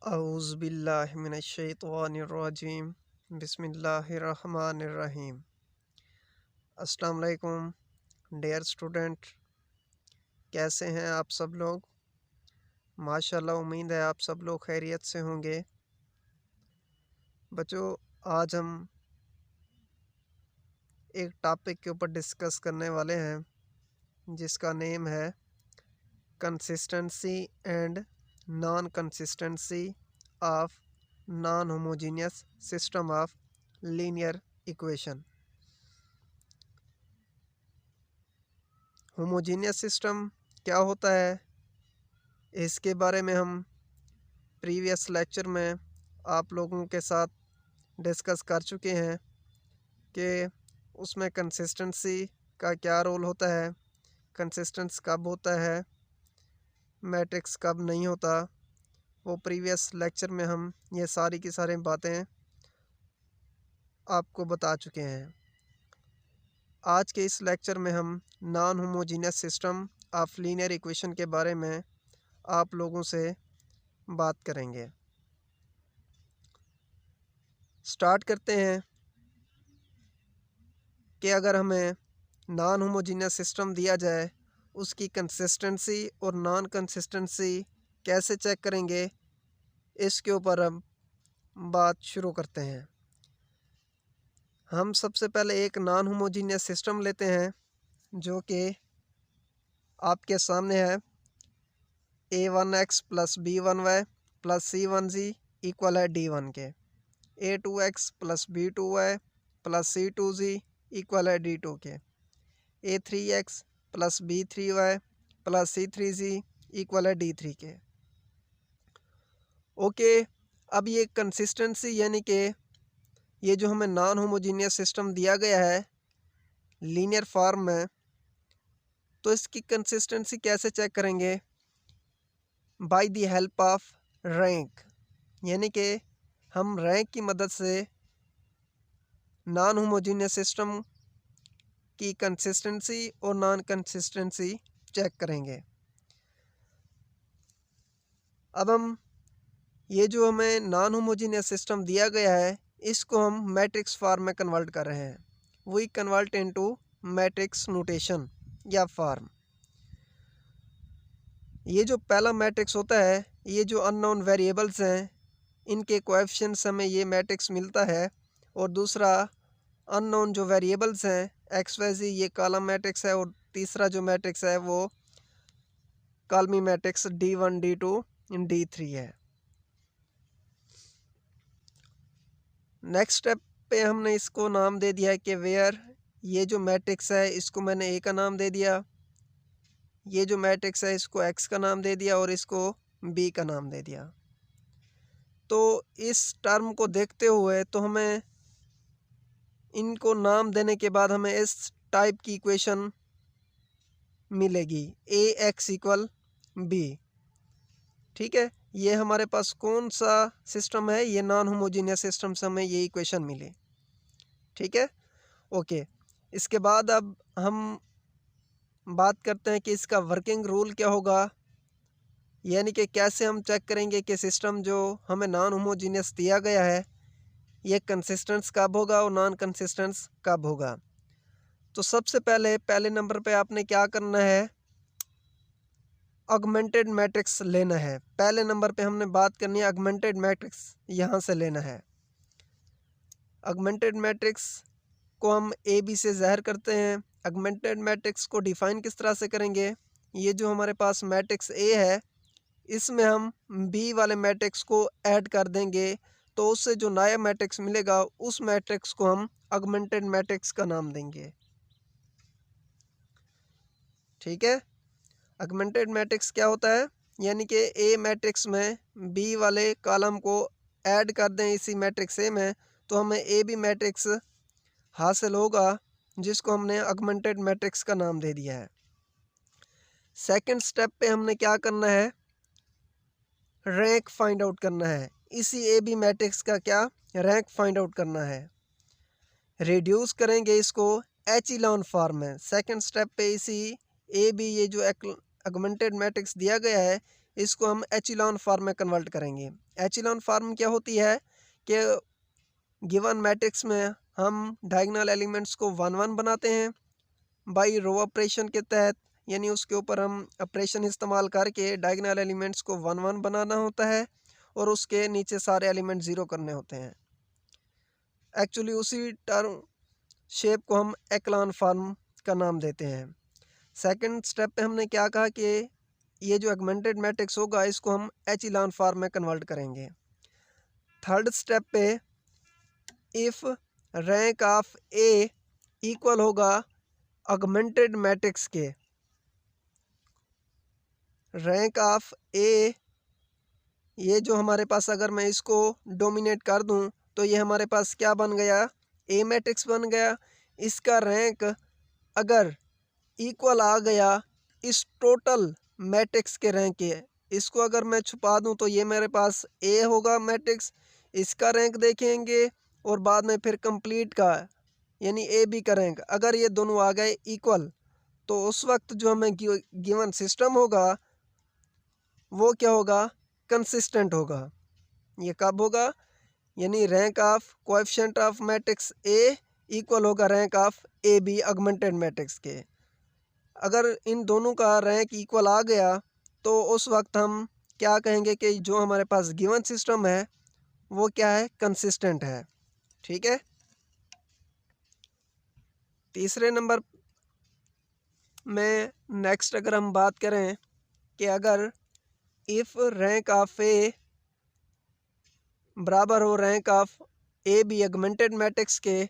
औज़ुबिल्लाहिमिनश्शैतानिर्रजीम बिस्मिल्लाहिर्रहमानिर्रहीम। अस्सलाम वालेकुम डियर स्टूडेंट, कैसे हैं आप सब लोग? माशाल्लाह, उम्मीद है आप सब लोग खैरियत से होंगे। बच्चों, आज हम एक टॉपिक के ऊपर डिस्कस करने वाले हैं जिसका नेम है consistency and non consistency of non homogeneous system of linear equation. Homogeneous system क्या होता है, इसके बारे में हम प्रीवियस लेक्चर में आप लोगों के साथ डिस्कस कर चुके हैं कि उसमें कंसिस्टेंसी का क्या रोल होता है, कंसिस्टेंस कब होता है, मैट्रिक्स कब नहीं होता। वो प्रीवियस लेक्चर में हम ये सारी की सारी बातें आपको बता चुके हैं। आज के इस लेक्चर में हम non homogeneous system of linear equation के बारे में आप लोगों से बात करेंगे। स्टार्ट करते हैं कि अगर हमें नॉन होमोजीनियस सिस्टम दिया जाए, उसकी कंसिस्टेंसी और नॉन कंसिस्टेंसी कैसे चेक करेंगे, इसके ऊपर हम बात शुरू करते हैं। हम सबसे पहले एक नॉन होमोजीनियस सिस्टम लेते हैं जो कि आपके सामने है। a1x plus b1y plus c1z equal है d1 के। a2x plus b2y plus c2z equal है d2 के। a3x plus b3y plus c3z equal है d3 के। ओके, अब ये कंसिस्टेंसी यानी कि ये जो हमें नॉन होमोजीनियस सिस्टम दिया गया है लीनियर फॉर्म में, तो इसकी कंसिस्टेंसी कैसे चेक करेंगे? By the help of rank, यानी कि हम रैंक की मदद से नॉन होमोजीनियस सिस्टम की कंसिस्टेंसी और नॉन कंसिस्टेंसी चेक करेंगे। अब हम ये जो हमें नॉन होमोजीनियस सिस्टम दिया गया है, इसको हम मैट्रिक्स फॉर्म में कन्वर्ट कर रहे हैं। We convert into matrix notation या फॉर्म। ये जो पहला मैट्रिक्स होता है, ये जो अननोन वेरिएबल्स हैं, इनके कोएफिशिएंट्स हमें ये मैट्रिक्स मिलता है। और दूसरा अननोन जो वेरिएबल्स हैं एक्स वाई जी, ये कॉलम मैट्रिक्स है। और तीसरा जो मैट्रिक्स है वो call me matrix D1 D2 D3 है। नेक्स्ट स्टेप पे हमने इसको नाम दे दिया है कि वेयर, ये जो मैट्रिक्स है इसको मैंने ए का नाम दे दिया, ये जो मैट्रिक्स है इसको एक्स का नाम दे दिया और इसको बी का नाम दे दिया। तो इस टर्म को देखते हुए तो हमें इनको नाम देने के बाद हमें इस टाइप की इक्वेशन मिलेगी, ए एक्स इक्वल बी। ठीक है, ये हमारे पास कौन सा सिस्टम है? ये नॉन होमोजीनियस सिस्टम से हमें ये इक्वेशन मिली। ठीक है, ओके। इसके बाद अब हम बात करते हैं कि इसका वर्किंग रूल क्या होगा, यानी कि कैसे हम चेक करेंगे कि सिस्टम जो हमें नॉन होमोजीनियस दिया गया है ये कंसिस्टेंस कब होगा और नॉन कंसिस्टेंस कब होगा। तो सबसे पहले नंबर पे आपने क्या करना है, ऑगमेंटेड मैट्रिक्स लेना है। पहले नंबर पे हमने बात करनी है ऑगमेंटेड मैट्रिक्स, यहाँ से लेना है। ऑगमेंटेड मैट्रिक्स को हम ए बी से ज़ाहिर करते हैं। ऑगमेंटेड मैट्रिक्स को डिफ़ाइन किस तरह से करेंगे? ये जो हमारे पास मैट्रिक्स ए है, इसमें हम बी वाले मैट्रिक्स को ऐड कर देंगे, तो उससे जो नया मैट्रिक्स मिलेगा उस मैट्रिक्स को हम ऑगमेंटेड मैट्रिक्स का नाम देंगे। ठीक है, ऑगमेंटेड मैट्रिक्स क्या होता है, यानी कि ए मैट्रिक्स में बी वाले कॉलम को ऐड कर दें इसी मैट्रिक्स ए में, तो हमें ए बी मैट्रिक्स हासिल होगा जिसको हमने ऑगमेंटेड मैट्रिक्स का नाम दे दिया है। सेकंड स्टेप पे हमने क्या करना है, रैंक फाइंड आउट करना है। इसी ए बी मैट्रिक्स का क्या रैंक फाइंड आउट करना है। रिड्यूस करेंगे इसको एचिलॉन फॉर्म में। सेकंड स्टेप पे इसी ए बी, ये जो ऑगमेंटेड मैट्रिक्स दिया गया है, इसको हम एचिलॉन फॉर्म में कन्वर्ट करेंगे। एचिलॉन फॉर्म क्या होती है कि गिवन मैट्रिक्स में हम डायगोनल एलिमेंट्स को 1 1 बनाते हैं बाई रो ऑपरेशन के तहत, यानी उसके ऊपर हम ऑपरेशन इस्तेमाल करके डायगोनल एलिमेंट्स को 1 1 बनाना होता है और उसके नीचे सारे एलिमेंट ज़ीरो करने होते हैं। एक्चुअली उसी टर्म शेप को हम एक्लॉन फॉर्म का नाम देते हैं। सेकंड स्टेप पे हमने क्या कहा कि ये जो एगमेंटेड मैट्रिक्स होगा इसको हम एचिलॉन फॉर्म में कन्वर्ट करेंगे। थर्ड स्टेप पे if rank of A equal होगा ऑगमेंटेड मैट्रिक्स के, रैंक ऑफ ए ये जो हमारे पास अगर मैं इसको डोमिनेट कर दूं तो ये हमारे पास क्या बन गया, ए मैट्रिक्स बन गया। इसका रैंक अगर इक्वल आ गया इस टोटल मैट्रिक्स के रैंक के, इसको अगर मैं छुपा दूं तो ये मेरे पास ए होगा मैट्रिक्स, इसका रैंक देखेंगे और बाद में फिर कंप्लीट का यानी ए बी का रैंक, अगर ये दोनों आ गए इक्वल तो उस वक्त जो हमें गिवन सिस्टम होगा वो क्या होगा, कंसिस्टेंट होगा। ये कब होगा, यानी rank of coefficient of matrix A equal होगा rank of A B augmented matrix के। अगर इन दोनों का रैंक इक्वल आ गया तो उस वक्त हम क्या कहेंगे कि जो हमारे पास गिवन सिस्टम है वो क्या है, कंसिस्टेंट है। ठीक है। तीसरे नंबर में नेक्स्ट अगर हम बात करें कि अगर इफ़ रैंक ऑफ ए बराबर हो rank of A B augmented matrix के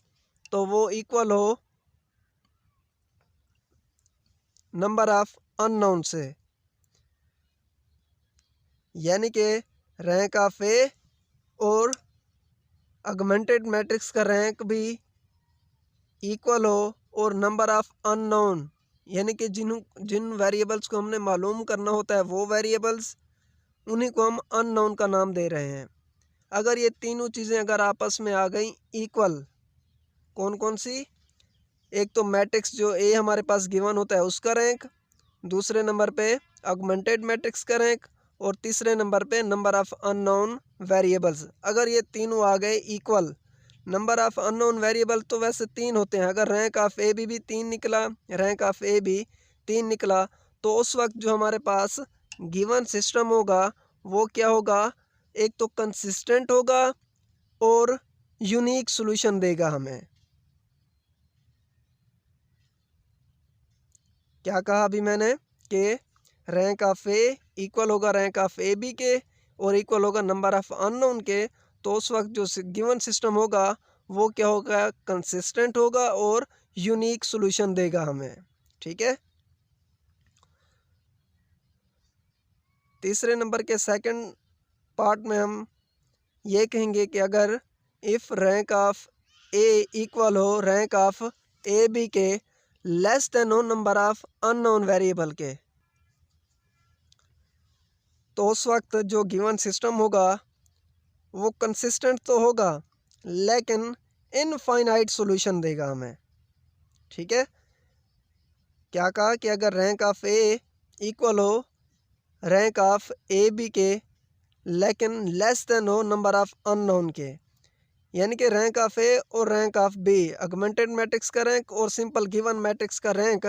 तो वो इक्वल हो नंबर ऑफ अननोन से, यानी कि रैंक ऑफ ए और ऑगमेंटेड मैट्रिक्स का रैंक भी इक्वल हो और नंबर ऑफ अननोन, यानी कि जिन वेरिएबल्स को हमने मालूम करना होता है वो वेरिएबल्स, उन्हीं को हम अननोन का नाम दे रहे हैं। अगर ये तीनों चीज़ें अगर आपस में आ गई इक्वल, कौन कौन सी, एक तो मैट्रिक्स जो ए हमारे पास गिवन होता है उसका रैंक, दूसरे नंबर पे ऑगमेंटेड मैट्रिक्स का रैंक और तीसरे नंबर पे नंबर ऑफ अननोन वेरिएबल्स, अगर ये तीनों आ गए equal. Number of unknown variable तो वैसे 3 होते हैं, अगर रैंक ऑफ ए बी भी 3 निकला, रैंक ऑफ ए बी 3 निकला तो उस वक्त जो हमारे पास गिवन सिस्टम होगा वो क्या होगा, एक तो कंसिस्टेंट होगा और यूनिक सॉल्यूशन देगा हमें। क्या कहा अभी मैंने कि रैंक ऑफ ए इक्वल होगा रैंक ऑफ ए बी के और इक्वल होगा नंबर ऑफ अननोन के, तो उस वक्त जो गिवन सिस्टम होगा वो क्या होगा, कंसिस्टेंट होगा और यूनिक सॉल्यूशन देगा हमें। ठीक है। तीसरे नंबर के सेकंड पार्ट में हम ये कहेंगे कि अगर if rank of A equal हो रैंक ऑफ ए बी के लेस देन हो नंबर ऑफ अननोन वेरिएबल के, तो उस वक्त जो गिवन सिस्टम होगा वो कंसिस्टेंट तो होगा लेकिन इनफाइनाइट सॉल्यूशन देगा हमें। ठीक है। क्या कहा कि अगर रैंक ऑफ ए इक्वल हो रैंक ऑफ ए बी के लेकिन लेस देन हो नंबर ऑफ अननोन के, यानी कि रैंक ऑफ ए और rank of B augmented matrix का रैंक और सिंपल गिवन मैट्रिक्स का रैंक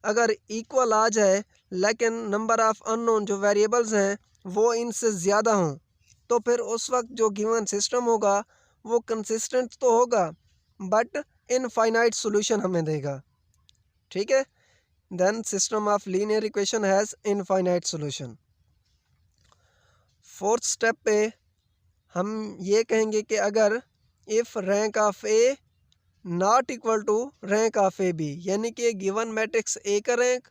अगर इक्वल आ जाए लेकिन नंबर ऑफ अननोन जो वेरिएबल्स हैं वो इनसे ज़्यादा हों, तो फिर उस वक्त जो गिवन सिस्टम होगा वो कंसिस्टेंट तो होगा बट इनफाइनाइट सॉल्यूशन हमें देगा। ठीक है। Then system of linear equation has infinite solution. Fourth step पे हम ये कहेंगे कि अगर if rank of A not equal to rank of A B, यानी कि गिवन मैट्रिक्स ए का रैंक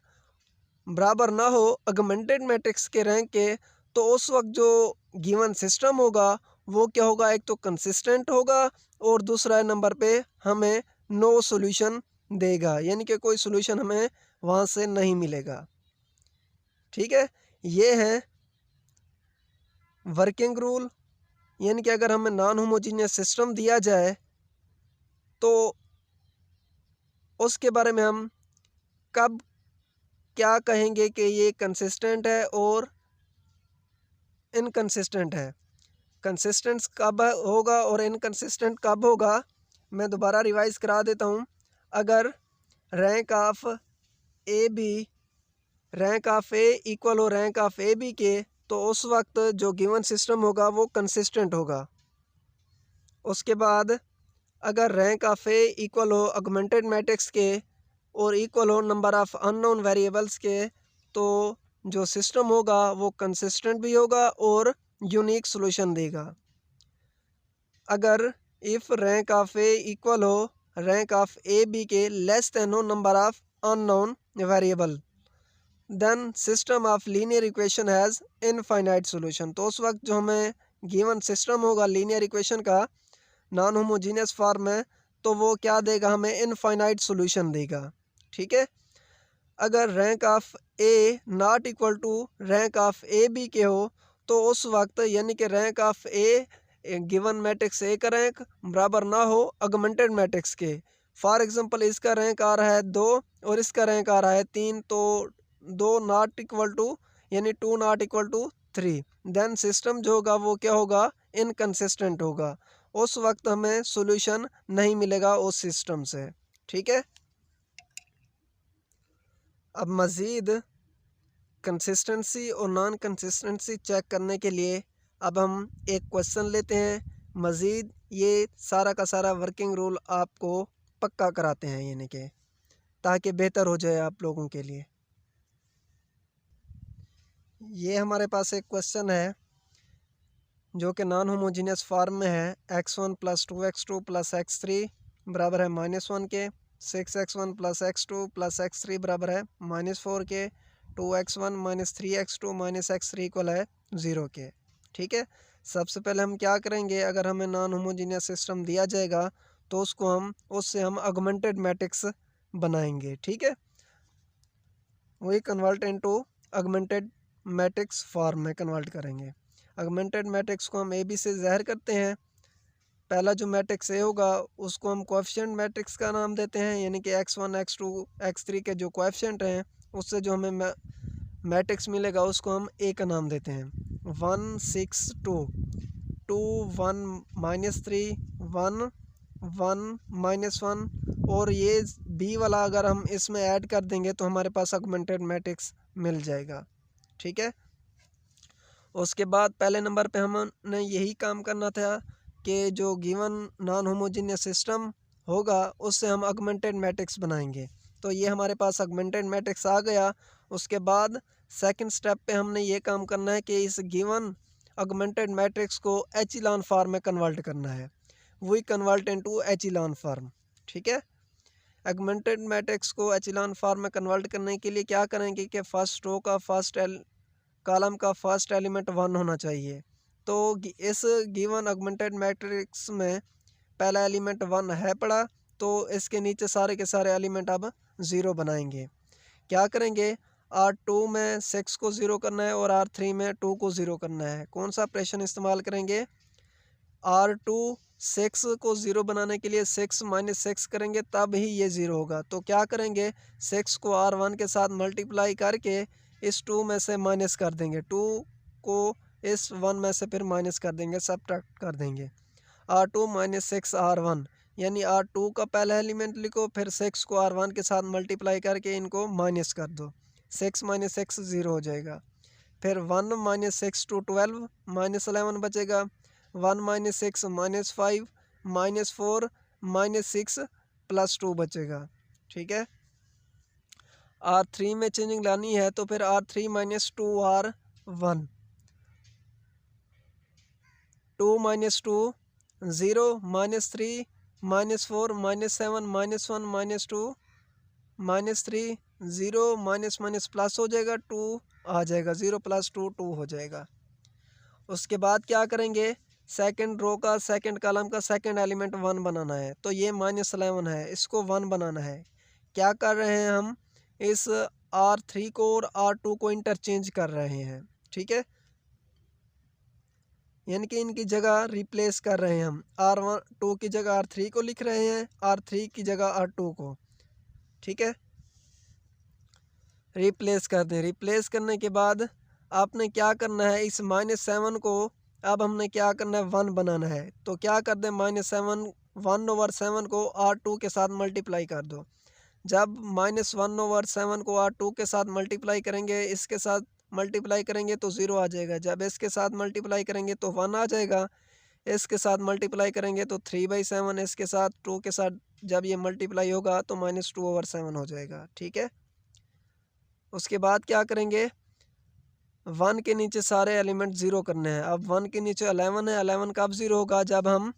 बराबर ना हो ऑगमेंटेड मैट्रिक्स के रैंक के, तो उस वक्त जो गिवन सिस्टम होगा वो क्या होगा, एक तो कंसिस्टेंट होगा और दूसरा नंबर पे हमें नो सॉल्यूशन देगा, यानी कि कोई सॉल्यूशन हमें वहाँ से नहीं मिलेगा। ठीक है। ये है वर्किंग रूल, यानी कि अगर हमें नॉन होमोजीनियस सिस्टम दिया जाए तो उसके बारे में हम कब क्या कहेंगे कि ये कंसिस्टेंट है और इनकंसिस्टेंट है। कंसिस्टेंट कब होगा और इनकंसिस्टेंट कब होगा, मैं दोबारा रिवाइज करा देता हूँ। अगर रैंक ऑफ ए इक्वल हो रैंक ऑफ ए बी के, तो उस वक्त जो गिवन सिस्टम होगा वो कंसिस्टेंट होगा। उसके बाद अगर रैंक ऑफ ए इक्वल हो ऑगमेंटेड मैट्रिक्स के और इक्वल हो नंबर ऑफ अननोन वेरिएबल्स के, तो जो सिस्टम होगा वो कंसिस्टेंट भी होगा और यूनिक सॉल्यूशन देगा। अगर if rank of A equal हो रैंक ऑफ ए बी के लेस देन हो number of unknown variable, then system of linear equation has infinite solution. तो उस वक्त जो हमें गिवन सिस्टम होगा लीनियर इक्वेशन का नॉन होमोजीनियस फॉर्म में, तो वो क्या देगा, हमें इनफाइनाइट सॉल्यूशन देगा। ठीक है। अगर rank of A not equal to rank of A B के हो, तो उस वक्त यानी कि rank of A given matrix A का रैंक बराबर ना हो ऑगमेंटेड मैट्रिक्स के। फॉर एग्जांपल इसका रैंक आ रहा है 2 और इसका रैंक आ रहा है 3, तो 2 नॉट इक्वल टू यानी 2 not equal to 3, then system जो होगा वो क्या होगा, इनकंसिस्टेंट होगा। उस वक्त हमें सॉल्यूशन नहीं मिलेगा उस सिस्टम से। ठीक है। अब मज़ीद कंसिस्टेंसी और नॉन कंसिस्टेंसी चेक करने के लिए अब हम एक क्वेश्चन लेते हैं। मज़ीद ये सारा का सारा वर्किंग रूल आपको पक्का कराते हैं, यानी कि ताकि बेहतर हो जाए आप लोगों के लिए। ये हमारे पास एक क्वेश्चन है जो कि नॉन होमोजीनियस फॉर्म में है। x1 + 2x2 + x3 बराबर है -1 के, 6x1 + x2 + x3 बराबर है -4 के, 2x1 - 3x2 - x3 इक्वल है 0 के। ठीक है। सबसे पहले हम क्या करेंगे, अगर हमें नॉन होमोजीनियस सिस्टम दिया जाएगा तो उससे हम ऑगमेंटेड मैट्रिक्स बनाएंगे। ठीक है। वही convert into augmented matrix form में कन्वर्ट करेंगे। ऑगमेंटेड मैट्रिक्स को हम ए बी से ज़ाहिर करते हैं। पहला जो मैट्रिक्स ए होगा उसको हम कोएफिशिएंट मैट्रिक्स का नाम देते हैं, यानी कि x1 x2 x3 के जो कोएफिशिएंट हैं उससे जो हमें मैट्रिक्स मिलेगा उसको हम ए का नाम देते हैं। 1 6 2 2 1 -3 1 1 -1, और ये बी वाला अगर हम इसमें ऐड कर देंगे तो हमारे पास ऑगमेंटेड मैट्रिक्स मिल जाएगा। ठीक है। उसके बाद पहले नंबर पे हमने यही काम करना था कि जो गिवन नॉन होमोजीनियस सिस्टम होगा उससे हम ऑगमेंटेड मैट्रिक्स बनाएंगे। तो ये हमारे पास ऑगमेंटेड मैट्रिक्स आ गया। उसके बाद सेकंड स्टेप पे हमने ये काम करना है कि इस गिवन ऑगमेंटेड मैट्रिक्स को एचिलॉन फॉर्म में कन्वर्ट करना है। We convert into echelon form. ठीक है। ऑगमेंटेड मैट्रिक्स को एचिलॉन फॉर्म में कन्वर्ट करने के लिए क्या करेंगे कि फर्स्ट रो का फर्स्ट कॉलम का फर्स्ट एलिमेंट 1 होना चाहिए। तो इस गिवन ऑगमेंटेड मैट्रिक्स में पहला एलिमेंट 1 है पड़ा, तो इसके नीचे सारे के सारे एलिमेंट अब 0 बनाएंगे। क्या करेंगे, R2 में 6 को 0 करना है और R3 में 2 को 0 करना है। कौन सा ऑपरेशन इस्तेमाल करेंगे, R2 6 को 0 बनाने के लिए 6 - 6 करेंगे तब ही ये 0 होगा। तो क्या करेंगे, 6 को R1 के साथ मल्टीप्लाई करके इस 2 में से माइनस कर देंगे, 2 को इस 1 में से फिर माइनस कर देंगे, सब्ट्रैक्ट कर देंगे। R2 - 6 R1, यानी R2 का पहला एलिमेंट लिखो, फिर 6 को R1 के साथ मल्टीप्लाई करके इनको माइनस कर दो, 6 - 6 0 हो जाएगा। फिर 1 - 6 2 12 -11 बचेगा, 1 - 6 -5 -4 -6 +2 बचेगा। ठीक है। R3 में चेंजिंग लानी है तो फिर R3 - 2 R1, 2 - 2 0 -3 -4 -7 -1 -2 -3 0 माइनस प्लस हो जाएगा, 2 आ जाएगा, 0 + 2 2 हो जाएगा। उसके बाद क्या करेंगे, सेकंड रो का सेकंड कॉलम का सेकंड एलिमेंट 1 बनाना है। तो ये -11 है, इसको 1 बनाना है। क्या कर रहे हैं हम, इस R3 को और R2 को इंटरचेंज कर रहे हैं। ठीक है। यानी कि इनकी जगह रिप्लेस कर रहे हैं हम, R2 की जगह R3 को लिख रहे हैं, R3 की जगह R2 को। ठीक है। रिप्लेस कर दें। रिप्लेस करने के बाद आपने क्या करना है, इस -7 को अब हमने क्या करना है, 1 बनाना है। तो क्या कर दें, -7 1/7 को R2 के साथ मल्टीप्लाई कर दो। जब -1/7 को R2 के साथ मल्टीप्लाई करेंगे, इसके साथ मल्टीप्लाई करेंगे तो 0 आ जाएगा। जब इसके साथ मल्टीप्लाई करेंगे तो 1 आ जाएगा। इसके साथ मल्टीप्लाई करेंगे तो 3/7, इसके साथ 2 के साथ जब ये मल्टीप्लाई होगा तो -2/7 हो जाएगा। ठीक है। उसके बाद क्या करेंगे, 1 के नीचे सारे एलिमेंट 0 करने हैं। अब 1 के नीचे 11 है, 11 कब 0 होगा, जब हम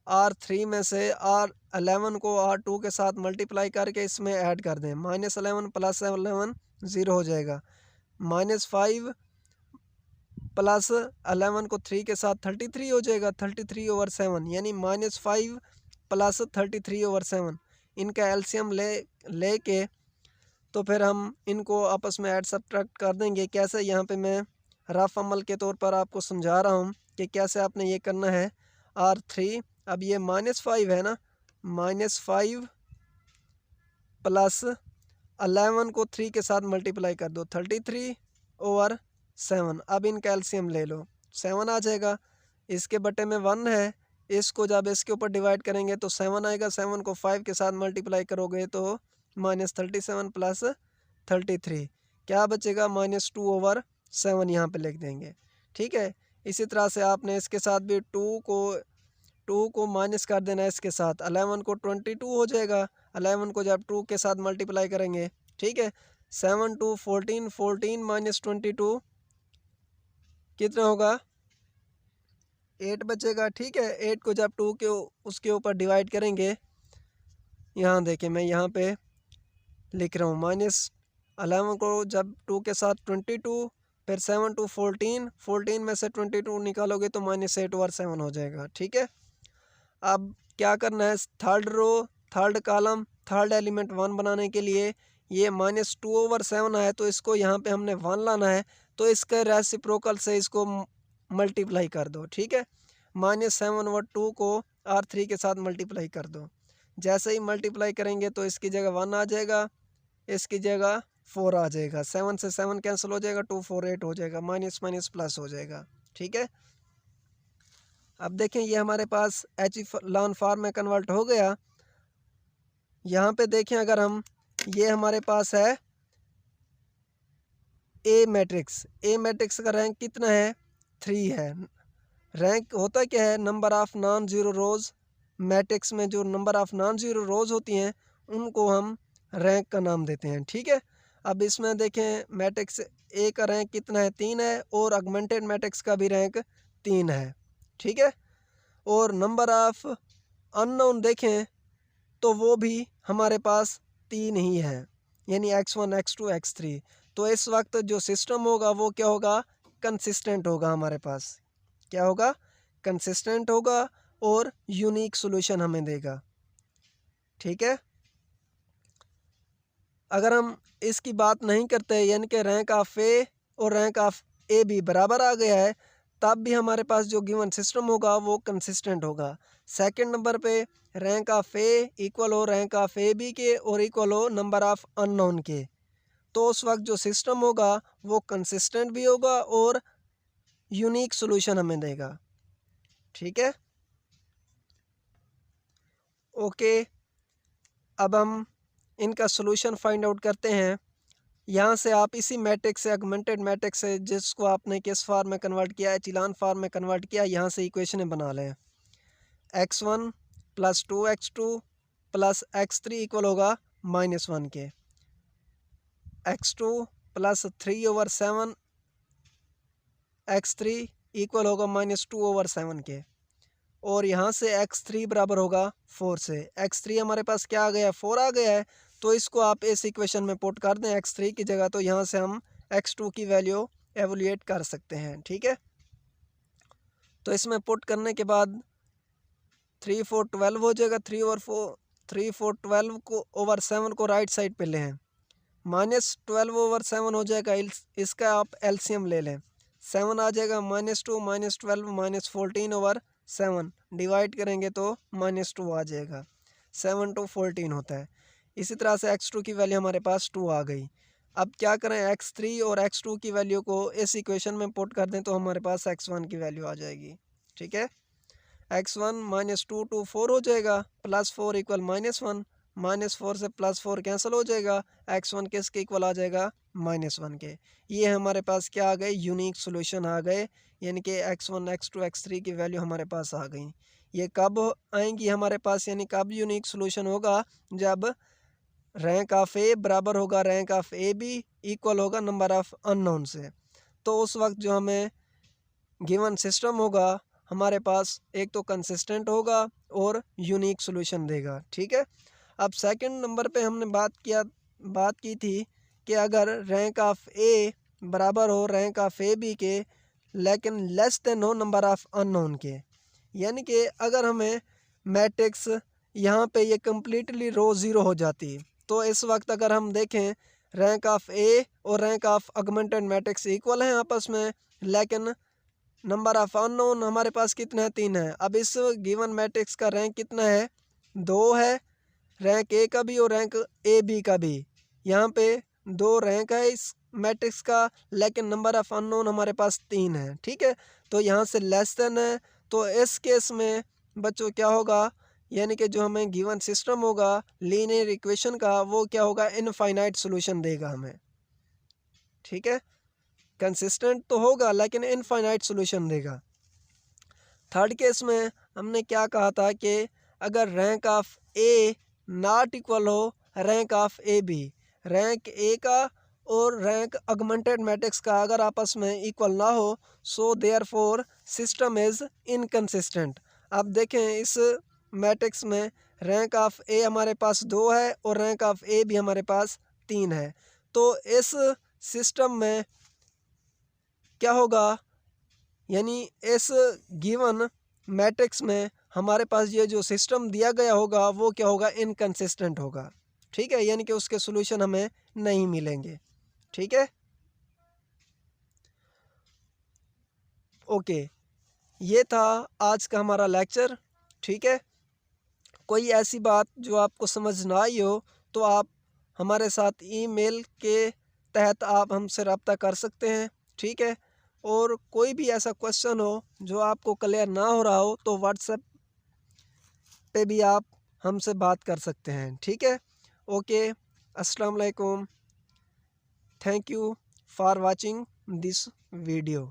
R3 में से R11 को R2 के साथ मल्टीप्लाई करके इसमें ऐड कर दें। -11 + 11 0 हो जाएगा। -5 + 11 को 3 के साथ 33 हो जाएगा, 33/7, यानी -5 + 33/7। इनका एलसीएम लेके तो फिर हम इनको आपस में ऐड सब्ट्रैक्ट कर देंगे। कैसे, यहाँ पे मैं रफ अमल के तौर पर आपको समझा रहा हूँ कि कैसे आपने ये करना है। R3, अब ये -5 है ना, -5 + 11 को 3 के साथ मल्टीप्लाई कर दो, 33/7। अब इनका एलसीएम ले लो, 7 आ जाएगा। इसके बटे में 1 है, इसको जब इसके ऊपर डिवाइड करेंगे तो 7 आएगा। 7 को 5 के साथ मल्टीप्लाई करोगे तो -37 + 33 क्या बचेगा, -2/7 यहाँ पे लिख देंगे। ठीक है। इसी तरह से आपने इसके साथ भी 2 को माइनस कर देना है इसके साथ, 11 को 22 हो जाएगा। 11 को जब 2 के साथ मल्टीप्लाई करेंगे, ठीक है, 7 2 14, 14 - 22 कितना होगा, 8 बचेगा। ठीक है। 8 को जब 2 के उसके ऊपर डिवाइड करेंगे, यहाँ देखें मैं यहाँ पे लिख रहा हूँ, -11 को जब 2 के साथ 22, फिर 7 2 14, 14 में से 22 निकालोगे तो -8/7 हो जाएगा। ठीक है। अब क्या करना है, third row, third column, third element 1 बनाने के लिए ये -2/7 है, तो इसको यहाँ पे हमने 1 लाना है। तो इसके रेसिप्रोकल से इसको मल्टीप्लाई कर दो। ठीक है। -7/2 को R3 के साथ मल्टीप्लाई कर दो। जैसे ही मल्टीप्लाई करेंगे तो इसकी जगह 1 आ जाएगा, इसकी जगह 4 आ जाएगा। 7 से 7 कैंसिल हो जाएगा, 2 4 8 हो जाएगा, माइनस माइनस प्लस हो जाएगा। ठीक है। अब देखें ये हमारे पास एचलॉन फॉर्म में कन्वर्ट हो गया। यहाँ पे देखें, अगर हम, ये हमारे पास है ए मैट्रिक्स। ए मैट्रिक्स का रैंक कितना है, 3 है। रैंक होता क्या है, number of non zero rose. Matrix में जो नंबर ऑफ नॉन ज़ीरो रोज़ होती हैं उनको हम रैंक का नाम देते हैं। ठीक है। अब इसमें देखें मैट्रिक्स ए का रैंक कितना है, 3 है, और ऑगमेंटेड मैट्रिक्स का भी रैंक 3 है। ठीक है। और नंबर ऑफ अननोन देखें तो वो भी हमारे पास 3 ही है, यानी x1 x2 x3। तो इस वक्त जो सिस्टम होगा वो क्या होगा, कंसिस्टेंट होगा हमारे पास। क्या होगा, कंसिस्टेंट होगा और यूनिक सॉल्यूशन हमें देगा। ठीक है। अगर हम इसकी बात नहीं करते, यानी कि रैंक ऑफ ए और रैंक ऑफ ए भी बराबर आ गया है, तब भी हमारे पास जो गिवन सिस्टम होगा वो कंसिस्टेंट होगा। सेकंड नंबर पे रैंक ऑफ ए इक्वल हो रैंक ऑफ ए बी के और इक्वल हो नंबर ऑफ अननोन के, तो उस वक्त जो सिस्टम होगा वो कंसिस्टेंट भी होगा और यूनिक सॉल्यूशन हमें देगा। ठीक है। ओके। अब हम इनका सॉल्यूशन फाइंड आउट करते हैं। यहाँ से आप इसी मैट्रिक्स से, ऑगमेंटेड मैट्रिक्स से, जिसको आपने किस फॉर्म में कन्वर्ट किया है, एचलॉन फॉर्म में कन्वर्ट किया, यहाँ से इक्वेशनें बना लें। x1 + 2x2 + x3 इक्वल होगा -1 के, x2 + 3/7 x3 इक्वल होगा -2/7 के, और यहाँ से x3 बराबर होगा 4 से। x3 हमारे पास क्या आ गया है, 4 आ गया है। तो इसको आप इस इक्वेशन में पुट कर दें x3 की जगह, तो यहाँ से हम x2 की वैल्यू एवोल्यूएट कर सकते हैं। ठीक है। तो इसमें पुट करने के बाद 3 4 12 हो जाएगा। 3 4 12 को ओवर 7 को राइट साइड पे लें, -12/7 हो जाएगा। इसका आप एलसीएम ले लें, 7 आ जाएगा। -2 -12 -14/7 डिवाइड करेंगे तो -2 आ जाएगा। 7 2 14 होता है। इसी तरह से x2 की वैल्यू हमारे पास 2 आ गई। अब क्या करें, x3 और x2 की वैल्यू को इस इक्वेशन में पुट कर दें तो हमारे पास x1 की वैल्यू आ जाएगी। ठीक है, x1 -2 2 4 हो जाएगा, +4 इक्वल -1, -4 से +4 कैंसिल हो जाएगा, x1 किसके इक्वल आ जाएगा, -1 के। ये हमारे पास क्या आ गए, यूनिक सोल्यूशन आ गए, यानी कि x1 x2 x3 की वैल्यू हमारे पास आ गई। ये कब आएंगी हमारे पास, यानी कब यूनिक सोल्यूशन होगा, जब रैंक ऑफ ए बराबर होगा rank of A B equal होगा नंबर ऑफ अननोन से। तो उस वक्त जो हमें गिवन सिस्टम होगा हमारे पास एक तो कंसिस्टेंट होगा और यूनिक सॉल्यूशन देगा। ठीक है, अब सेकंड नंबर पे हमने बात की थी कि अगर रैंक ऑफ ए बराबर हो रैंक ऑफ ए बी के, लेकिन लेस देन हो नंबर ऑफ अननोन के, यानी कि अगर हमें मैट्रिक्स यहाँ पे ये कम्प्लीटली रो ज़ीरो हो जाती, तो इस वक्त अगर हम देखें रैंक ऑफ ए और rank of augmented matrix equal हैं आपस में, लेकिन नंबर ऑफ अननोन हमारे पास कितना है, 3 है। अब इस गिवन मैट्रिक्स का रैंक कितना है, 2 है, रैंक ए का भी और रैंक ए बी का भी। यहाँ पे 2 रैंक है इस मैट्रिक्स का, लेकिन नंबर ऑफ अननोन हमारे पास 3 है। ठीक है, तो यहाँ से लेस देन है, तो इस केस में बच्चों क्या होगा, यानी कि जो हमें गिवन सिस्टम होगा लीनियर इक्वेशन का, वो क्या होगा, इनफाइनाइट सॉल्यूशन देगा हमें। ठीक है, कंसिस्टेंट तो होगा लेकिन इनफाइनाइट सॉल्यूशन देगा। थर्ड केस में हमने क्या कहा था कि अगर rank of A not equal हो rank of A B, rank A का और रैंक ऑगमेंटेड मैट्रिक्स का अगर आपस में इक्वल ना हो, so therefore system is inconsistent. अब देखें इस मैट्रिक्स में रैंक ऑफ ए हमारे पास 2 है और रैंक ऑफ ए भी हमारे पास 3 है, तो इस सिस्टम में क्या होगा, यानी इस गिवन मैट्रिक्स में हमारे पास ये जो सिस्टम दिया गया होगा वो क्या होगा, इनकंसिस्टेंट होगा। ठीक है, यानी कि उसके सॉल्यूशन हमें नहीं मिलेंगे। ठीक है, ओके, ये था आज का हमारा लेक्चर। ठीक है, कोई ऐसी बात जो आपको समझ ना आई हो तो आप हमारे साथ ईमेल के तहत आप हमसे रब्ता कर सकते हैं। ठीक है, और कोई भी ऐसा क्वेश्चन हो जो आपको क्लियर ना हो रहा हो तो व्हाट्सएप पे भी आप हमसे बात कर सकते हैं। ठीक है, ओके, अस्सलाम वालेकुम, thank you for watching this video.